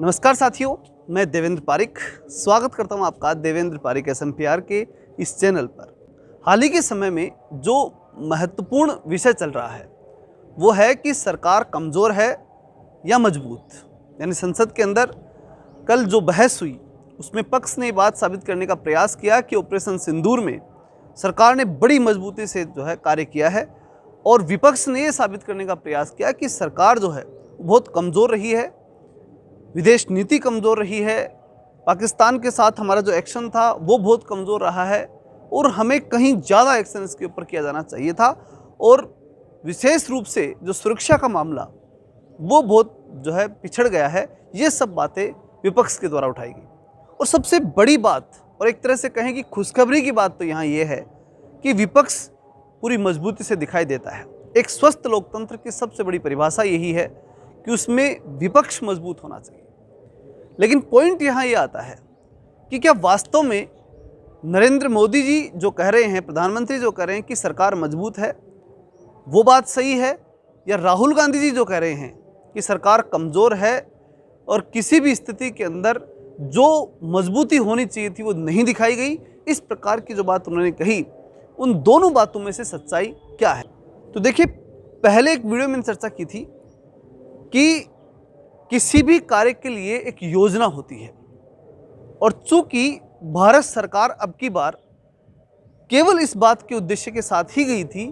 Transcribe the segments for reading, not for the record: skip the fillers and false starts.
नमस्कार साथियों, मैं देवेंद्र पारिक स्वागत करता हूं आपका देवेंद्र पारिक एसएमपीआर के इस चैनल पर। हाल ही के समय में जो महत्वपूर्ण विषय चल रहा है वो है कि सरकार कमज़ोर है या मजबूत। यानी संसद के अंदर कल जो बहस हुई उसमें पक्ष ने बात साबित करने का प्रयास किया कि ऑपरेशन सिंदूर में सरकार ने बड़ी मजबूती से कार्य किया है, और विपक्ष ने ये साबित करने का प्रयास किया कि सरकार जो है बहुत कमज़ोर रही है, विदेश नीति कमज़ोर रही है, पाकिस्तान के साथ हमारा जो एक्शन था वो बहुत कमज़ोर रहा है और हमें कहीं ज़्यादा एक्शन इसके ऊपर किया जाना चाहिए था, और विशेष रूप से जो सुरक्षा का मामला वो बहुत पिछड़ गया है। ये सब बातें विपक्ष के द्वारा उठाई गई। और सबसे बड़ी बात और एक तरह से कहें कि खुशखबरी की बात तो यहाँ ये है कि विपक्ष पूरी मजबूती से दिखाई देता है। एक स्वस्थ लोकतंत्र की सबसे बड़ी परिभाषा यही है कि उसमें विपक्ष मजबूत होना चाहिए। लेकिन पॉइंट यहाँ ये आता है कि क्या वास्तव में नरेंद्र मोदी जी जो कह रहे हैं, प्रधानमंत्री जो कह रहे हैं कि सरकार मजबूत है, वो बात सही है, या राहुल गांधी जी जो कह रहे हैं कि सरकार कमज़ोर है और किसी भी स्थिति के अंदर जो मजबूती होनी चाहिए थी वो नहीं दिखाई गई। इस प्रकार की जो बात उन्होंने कही, उन दोनों बातों में से सच्चाई क्या है? तो देखिए, पहले एक वीडियो में चर्चा की थी कि किसी भी कार्य के लिए एक योजना होती है, और चूंकि भारत सरकार अब की बार केवल इस बात के उद्देश्य के साथ ही गई थी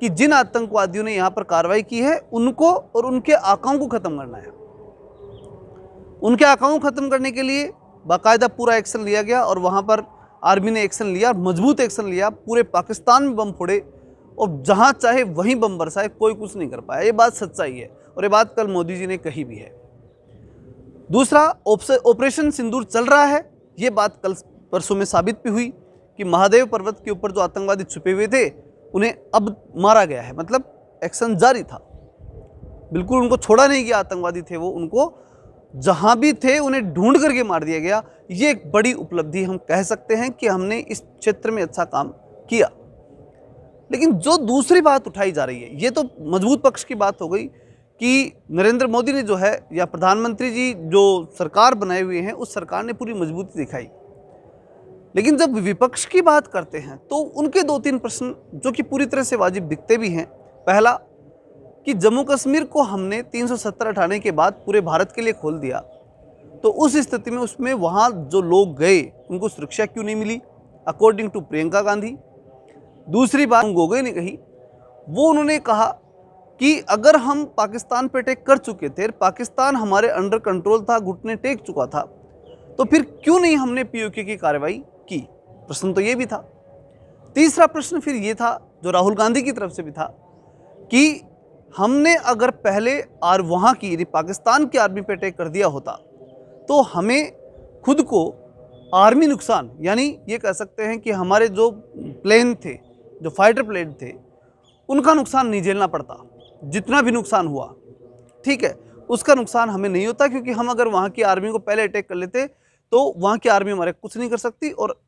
कि जिन आतंकवादियों ने यहाँ पर कार्रवाई की है उनको और उनके आकाओं को ख़त्म करना है। उनके आकाओं को ख़त्म करने के लिए बाकायदा पूरा एक्शन लिया गया, और वहाँ पर आर्मी ने एक्शन लिया, मजबूत एक्शन लिया, पूरे पाकिस्तान में बम फोड़े और जहाँ चाहे वहीं बम बरसाए, कोई कुछ नहीं कर पाया। ये बात सच्चाई है और ये बात कल मोदी जी ने कही भी है। दूसरा, ऑपरेशन सिंदूर चल रहा है, ये बात कल परसों में साबित भी हुई कि महादेव पर्वत के ऊपर जो आतंकवादी छुपे हुए थे उन्हें अब मारा गया है। मतलब एक्शन जारी था, बिल्कुल उनको छोड़ा नहीं गया। आतंकवादी थे वो, उनको जहां भी थे उन्हें ढूंढ करके मार दिया गया। ये एक बड़ी उपलब्धि हम कह सकते हैं कि हमने इस क्षेत्र में अच्छा काम किया। लेकिन जो दूसरी बात उठाई जा रही है, ये तो मजबूत पक्ष की बात हो गई कि नरेंद्र मोदी ने जो है, या प्रधानमंत्री जी जो सरकार बनाए हुए हैं, उस सरकार ने पूरी मजबूती दिखाई। लेकिन जब विपक्ष की बात करते हैं तो उनके दो तीन प्रश्न जो कि पूरी तरह से वाजिब दिखते भी हैं। पहला कि जम्मू कश्मीर को हमने 370 हटाने के बाद पूरे भारत के लिए खोल दिया, तो उस स्थिति में उसमें वहाँ जो लोग गए उनको सुरक्षा क्यों नहीं मिली, अकॉर्डिंग टू प्रियंका गांधी। दूसरी बात गोगोई ने कही, वो उन्होंने कहा कि अगर हम पाकिस्तान पे अटैक कर चुके थे, पाकिस्तान हमारे अंडर कंट्रोल था, घुटने टेक चुका था, तो फिर क्यों नहीं हमने पीओके की कार्रवाई की? प्रश्न तो ये भी था। तीसरा प्रश्न फिर ये था, जो राहुल गांधी की तरफ से भी था, कि हमने अगर पहले वहाँ की यानी पाकिस्तान की आर्मी पे अटैक कर दिया होता तो हमें खुद को आर्मी नुकसान, यानी ये कह सकते हैं कि हमारे जो प्लेन थे, जो फाइटर प्लेन थे, उनका नुकसान नहीं झेलना पड़ता। जितना भी नुकसान हुआ, ठीक है, उसका नुकसान हमें नहीं होता, क्योंकि हम अगर वहाँ की आर्मी को पहले अटैक कर लेते तो वहाँ की आर्मी हमारे कुछ नहीं कर सकती, और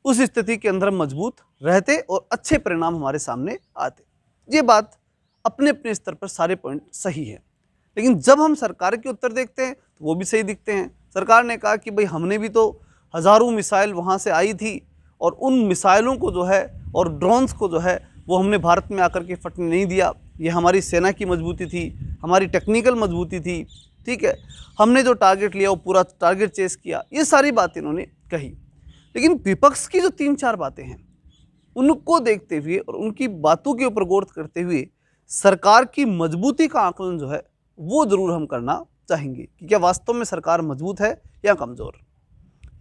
उस स्थिति के अंदर मजबूत रहते और अच्छे परिणाम हमारे सामने आते। ये बात अपने अपने स्तर पर सारे पॉइंट सही है। लेकिन जब हम सरकार के उत्तर देखते हैं तो वो भी सही दिखते हैं। सरकार ने कहा कि भाई हमने भी तो हज़ारों मिसाइल वहाँ से आई थी, और उन मिसाइलों को और ड्रोन्स को वो हमने भारत में आकर के फटने नहीं दिया। ये हमारी सेना की मजबूती थी, हमारी टेक्निकल मजबूती थी, ठीक है, हमने जो टारगेट लिया वो पूरा टारगेट चेस किया। ये सारी बातें इन्होंने कही। लेकिन विपक्ष की जो 3-4 बातें हैं उनको देखते हुए और उनकी बातों के ऊपर गौर करते हुए सरकार की मजबूती का आकलन वो जरूर हम करना चाहेंगे कि क्या वास्तव में सरकार मजबूत है या कमज़ोर।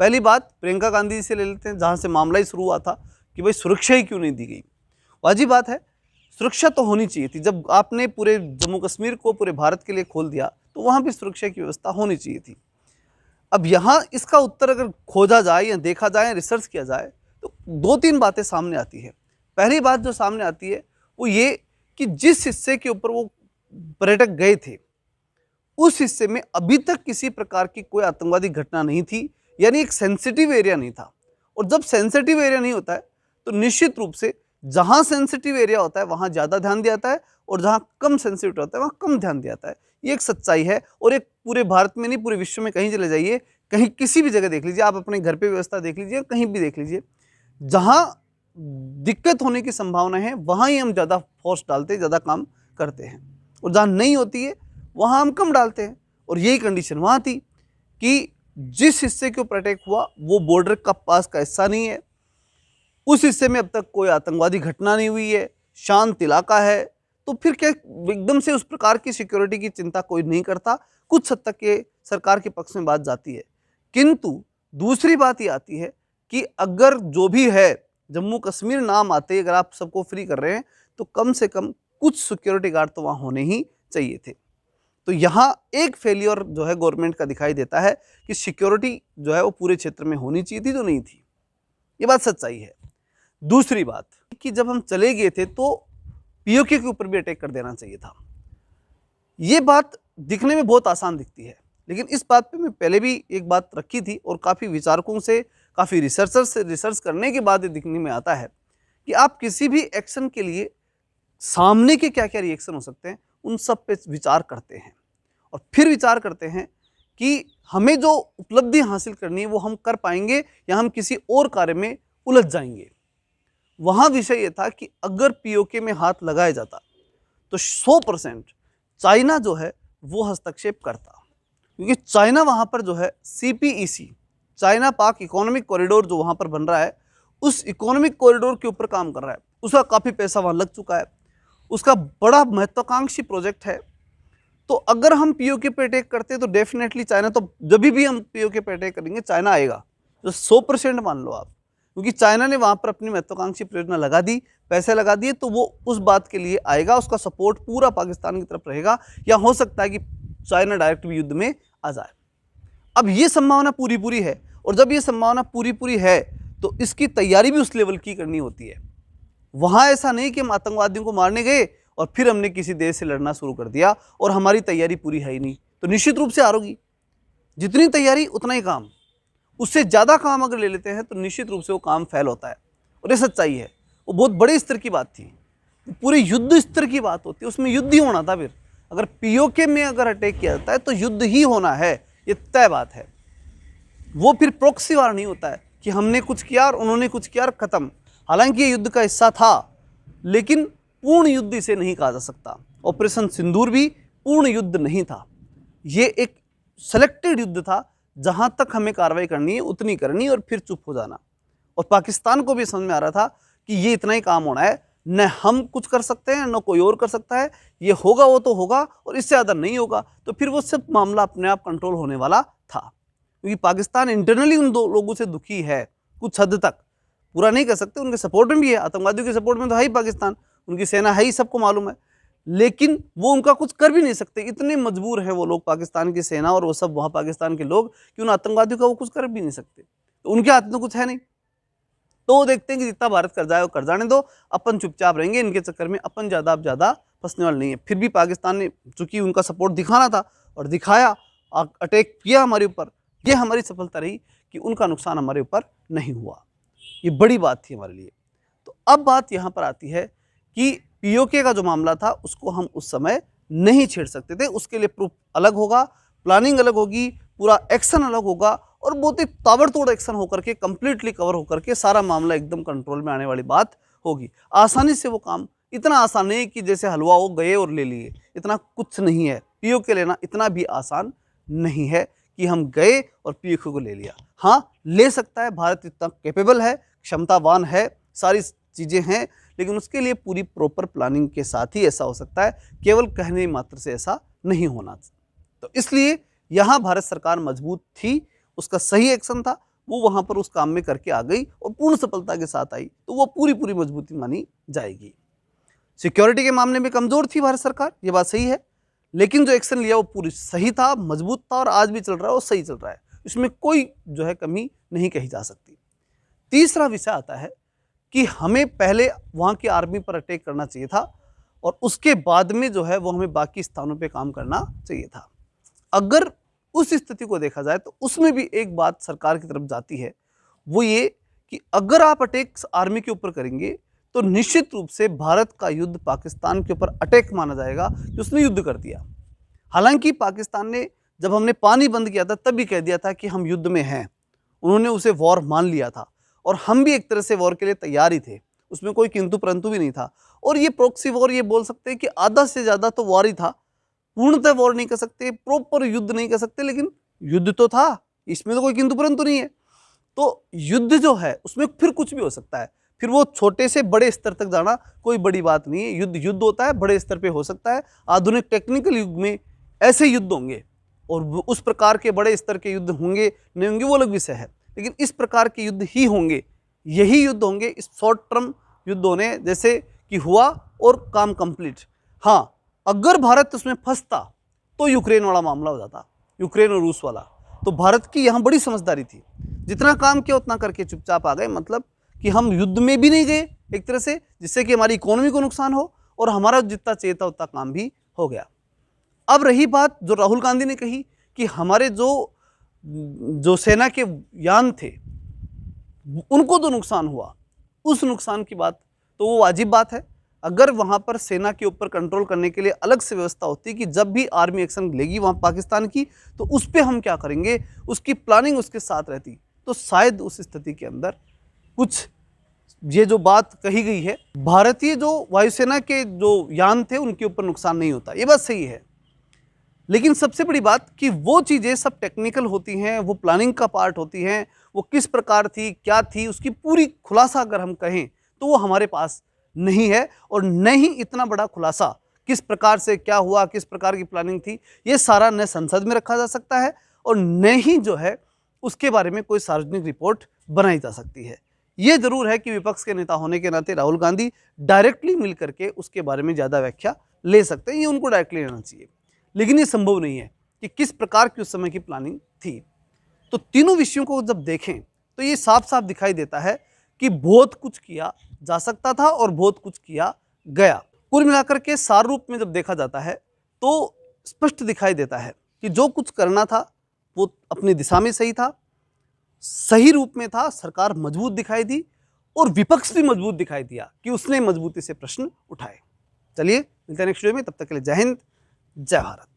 पहली बात प्रियंका गांधी से ले लेते हैं, जहाँ से मामला ही शुरू हुआ था कि भाई सुरक्षा ही क्यों नहीं दी गई। वाजिब बात है, सुरक्षा तो होनी चाहिए थी। जब आपने पूरे जम्मू कश्मीर को पूरे भारत के लिए खोल दिया तो वहाँ भी सुरक्षा की व्यवस्था होनी चाहिए थी। अब यहाँ इसका उत्तर अगर खोजा जाए या देखा जाए, रिसर्च किया जाए, तो 2-3 बातें सामने आती है। पहली बात जो सामने आती है वो ये कि जिस हिस्से के ऊपर वो पर्यटक गए थे उस हिस्से में अभी तक किसी प्रकार की कोई आतंकवादी घटना नहीं थी, यानी एक सेंसिटिव एरिया नहीं था। और जब सेंसिटिव एरिया नहीं होता है तो निश्चित रूप से जहाँ सेंसिटिव एरिया होता है वहाँ ज़्यादा ध्यान दिया जाता है, और जहाँ कम सेंसिटिव होता है वहाँ कम ध्यान दिया जाता है। ये एक सच्चाई है। और एक पूरे भारत में नहीं, पूरे विश्व में कहीं चले जाइए, कहीं किसी भी जगह देख लीजिए, आप अपने घर पे व्यवस्था देख लीजिए, कहीं भी देख लीजिए, जहाँ दिक्कत होने की संभावना है वहाँ ही हम ज़्यादा फोर्स डालते हैं, ज़्यादा काम करते हैं, और जहाँ नहीं होती है वहाँ हम कम डालते हैं। और यही कंडीशन वहाँ थी कि जिस हिस्से के ऊपर अटैक हुआ वो बॉर्डर का पास का हिस्सा नहीं है, उस हिस्से में अब तक कोई आतंकवादी घटना नहीं हुई है, शांत इलाका है, तो फिर क्या एकदम से उस प्रकार की सिक्योरिटी की चिंता कोई नहीं करता। कुछ हद तक ये सरकार के पक्ष में बात जाती है। किंतु दूसरी बात ये आती है कि अगर जो भी है, जम्मू कश्मीर नाम आते ही अगर आप सबको फ्री कर रहे हैं तो कम से कम कुछ सिक्योरिटी गार्ड तो वहाँ होने ही चाहिए थे। तो यहाँ एक फेलियर जो है गवर्नमेंट का दिखाई देता है कि सिक्योरिटी जो है वो पूरे क्षेत्र में होनी चाहिए थी, जो नहीं थी। ये बात सच्चाई है। दूसरी बात कि जब हम चले गए थे तो पीओके के ऊपर भी अटैक कर देना चाहिए था। ये बात दिखने में बहुत आसान दिखती है, लेकिन इस बात पे मैं पहले भी एक बात रखी थी और काफ़ी विचारकों से, काफ़ी रिसर्चर से रिसर्च करने के बाद ये दिखने में आता है कि आप किसी भी एक्शन के लिए सामने के क्या क्या रिएक्शन हो सकते हैं उन सब पे विचार करते हैं, और फिर विचार करते हैं कि हमें जो उपलब्धि हासिल करनी है वो हम कर पाएंगे या हम किसी और कार्य में उलझ जाएंगे। वहाँ विषय ये था कि अगर पीओके में हाथ लगाया जाता तो 100% चाइना जो है वो हस्तक्षेप करता, क्योंकि चाइना वहाँ पर जो है CPEC, चाइना पाक इकोनॉमिक कॉरिडोर जो वहाँ पर बन रहा है, उस इकोनॉमिक कॉरिडोर के ऊपर काम कर रहा है। उसका काफ़ी पैसा वहाँ लग चुका है, उसका बड़ा महत्वाकांक्षी प्रोजेक्ट है। तो अगर हम पीओके पे अटैक करते हैं तो डेफिनेटली चाइना, तो जब भी हम पीओके पे अटैक करेंगे चाइना आएगा, तो 100% मान लो आप, क्योंकि चाइना ने वहाँ पर अपनी महत्वाकांक्षी परियोजना लगा दी, पैसे लगा दिए, तो वो उस बात के लिए आएगा, उसका सपोर्ट पूरा पाकिस्तान की तरफ रहेगा, या हो सकता है कि चाइना डायरेक्ट भी युद्ध में आ जाए। अब ये संभावना पूरी पूरी है, और जब ये संभावना पूरी पूरी है तो इसकी तैयारी भी उस लेवल की करनी होती है। वहाँ ऐसा नहीं कि हम आतंकवादियों को मारने गए और फिर हमने किसी देश से लड़ना शुरू कर दिया और हमारी तैयारी पूरी है ही नहीं, तो निश्चित रूप से हारोगी। जितनी तैयारी उतना ही काम, उससे ज़्यादा काम अगर ले लेते हैं तो निश्चित रूप से वो काम फेल होता है, और ये सच्चाई है। वो बहुत बड़े स्तर की बात थी, पूरे युद्ध स्तर की बात होती है, उसमें युद्ध ही होना था। फिर अगर पीओके में अगर अटैक किया जाता है तो युद्ध ही होना है, ये तय बात है। वो फिर प्रॉक्सी वार नहीं होता है कि हमने कुछ किया और उन्होंने कुछ किया और खत्म। हालांकि ये युद्ध का हिस्सा था, लेकिन पूर्ण युद्ध इसे नहीं कहा जा सकता। ऑपरेशन सिंदूर भी पूर्ण युद्ध नहीं था, ये एक सेलेक्टेड युद्ध था, जहां तक हमें कार्रवाई करनी है उतनी करनी और फिर चुप हो जाना। और पाकिस्तान को भी समझ में आ रहा था कि ये इतना ही काम होना है, न हम कुछ कर सकते हैं न कोई और कर सकता है, ये होगा वो तो होगा और इससे ज़्यादा नहीं होगा। तो फिर वो सब मामला अपने आप कंट्रोल होने वाला था, क्योंकि पाकिस्तान इंटरनली उन दो लोगों से दुखी है कुछ हद तक, पूरा नहीं कर सकते, उनके सपोर्ट में भी है, आतंकवादियों के सपोर्ट में तो है ही पाकिस्तान, उनकी सेना है ही, सबको मालूम है, लेकिन वो उनका कुछ कर भी नहीं सकते। इतने मजबूर हैं वो लोग, पाकिस्तान की सेना और वो सब वहाँ पाकिस्तान के लोग, कि उन आतंकवादियों का वो कुछ कर भी नहीं सकते, तो उनके हाथ में कुछ है नहीं। तो वो देखते हैं कि जितना भारत कर जाए वो कर जाने दो, अपन चुपचाप रहेंगे, इनके चक्कर में अपन ज़्यादा अब ज़्यादा फंसने वाले नहीं है। फिर भी पाकिस्तान ने चूंकि उनका सपोर्ट दिखाना था और दिखाया, अटैक किया हमारे ऊपर, ये हमारी सफलता रही कि उनका नुकसान हमारे ऊपर नहीं हुआ। ये बड़ी बात थी हमारे लिए। तो अब बात यहाँ पर आती है कि पीओके का जो मामला था उसको हम उस समय नहीं छेड़ सकते थे, उसके लिए प्रूफ अलग होगा, प्लानिंग अलग होगी, पूरा एक्शन अलग होगा, और बहुत ही ताबड़तोड़ एक्शन होकर के, कंप्लीटली कवर होकर के सारा मामला एकदम कंट्रोल में आने वाली बात होगी। आसानी से वो काम, इतना आसान नहीं कि जैसे हलवा हो गए और ले लिए, इतना कुछ नहीं है। पीओके लेना इतना भी आसान नहीं है कि हम गए और पीओके को ले लिया। हाँ, ले सकता है, भारत इतना कैपेबल है, क्षमतावान है, सारी चीज़ें हैं, लेकिन उसके लिए पूरी प्रॉपर प्लानिंग के साथ ही ऐसा हो सकता है, केवल कहने मात्र से ऐसा नहीं होना। तो इसलिए यहाँ भारत सरकार मजबूत थी, उसका सही एक्शन था, वो वहाँ पर उस काम में करके आ गई और पूर्ण सफलता के साथ आई, तो वो पूरी पूरी मजबूती मानी जाएगी। सिक्योरिटी के मामले में कमज़ोर थी भारत सरकार, ये बात सही है, लेकिन जो एक्शन लिया वो पूरी सही था, मजबूत था, और आज भी चल रहा है और सही चल रहा है, इसमें कोई जो है कमी नहीं कही जा सकती। तीसरा विषय आता है कि हमें पहले वहाँ की आर्मी पर अटैक करना चाहिए था और उसके बाद में जो है वो हमें बाकी स्थानों पे काम करना चाहिए था। अगर उस स्थिति को देखा जाए तो उसमें भी एक बात सरकार की तरफ जाती है, वो ये कि अगर आप अटैक आर्मी के ऊपर करेंगे तो निश्चित रूप से भारत का युद्ध पाकिस्तान के ऊपर अटैक माना जाएगा कि उसने युद्ध कर दिया। हालांकि पाकिस्तान ने जब हमने पानी बंद किया था तब भी कह दिया था कि हम युद्ध में हैं, उन्होंने उसे वॉर मान लिया था और हम भी एक तरह से वॉर के लिए तैयार ही थे, उसमें कोई किंतु परंतु भी नहीं था। और ये प्रॉक्सी वॉर, ये बोल सकते हैं कि आधा से ज़्यादा तो वॉर ही था, पूर्णतः वॉर नहीं कर सकते, प्रॉपर युद्ध नहीं कर सकते, लेकिन युद्ध तो था, इसमें तो कोई किंतु परंतु नहीं है। तो युद्ध जो है उसमें फिर कुछ भी हो सकता है, फिर वो छोटे से बड़े स्तर तक जाना कोई बड़ी बात नहीं है। युद्ध युद्ध होता है, बड़े स्तर पे हो सकता है। आधुनिक टेक्निकल युग में ऐसे युद्ध होंगे और उस प्रकार के बड़े स्तर के युद्ध होंगे नहीं होंगे वो अलग विषय है, लेकिन इस प्रकार के युद्ध ही होंगे, यही युद्ध होंगे। इस शॉर्ट टर्म युद्ध होने जैसे कि हुआ और काम कंप्लीट। हाँ, अगर भारत उसमें फंसता तो यूक्रेन वाला मामला हो जाता, यूक्रेन और रूस वाला। तो भारत की यहाँ बड़ी समझदारी थी, जितना काम किया उतना करके चुपचाप आ गए, मतलब कि हम युद्ध में भी नहीं गए एक तरह से, जिससे कि हमारी इकोनॉमी को नुकसान हो और हमारा जितना चाहिए था उतना काम भी हो गया। अब रही बात जो राहुल गांधी ने कही कि हमारे जो सेना के यान थे उनको तो नुकसान हुआ, उस नुकसान की बात तो वो वाजिब बात है। अगर वहाँ पर सेना के ऊपर कंट्रोल करने के लिए अलग से व्यवस्था होती कि जब भी आर्मी एक्शन लेगी वहाँ पाकिस्तान की, तो उस पर हम क्या करेंगे, उसकी प्लानिंग उसके साथ रहती, तो शायद उस स्थिति के अंदर कुछ ये जो बात कही गई है, भारतीय जो वायुसेना के जो यान थे उनके ऊपर नुकसान नहीं होता, ये बात सही है। लेकिन सबसे बड़ी बात कि वो चीज़ें सब टेक्निकल होती हैं, वो प्लानिंग का पार्ट होती हैं, वो किस प्रकार थी, क्या थी, उसकी पूरी खुलासा अगर हम कहें तो वो हमारे पास नहीं है। और न ही इतना बड़ा खुलासा किस प्रकार से क्या हुआ, किस प्रकार की प्लानिंग थी, ये सारा न संसद में रखा जा सकता है और न ही जो है उसके बारे में कोई सार्वजनिक रिपोर्ट बनाई जा सकती है। ये जरूर है कि विपक्ष के नेता होने के नाते राहुल गांधी डायरेक्टली मिल करके उसके बारे में ज़्यादा व्याख्या ले सकते हैं, ये उनको डायरेक्टली लेना चाहिए, लेकिन ये संभव नहीं है कि किस प्रकार की उस समय की प्लानिंग थी। तो तीनों विषयों को जब देखें तो ये साफ साफ दिखाई देता है कि बहुत कुछ किया जा सकता था और बहुत कुछ किया गया। कुल मिलाकर के सार रूप में जब देखा जाता है तो स्पष्ट दिखाई देता है कि जो कुछ करना था वो अपनी दिशा में सही था, सही रूप में था, सरकार मजबूत दिखाई दी और विपक्ष भी मजबूत दिखाई दिया कि उसने मजबूती से प्रश्न उठाए। चलिए मिलते हैं नेक्स्ट वीडियो में, तब तक के लिए जय हिंद, जय भारत।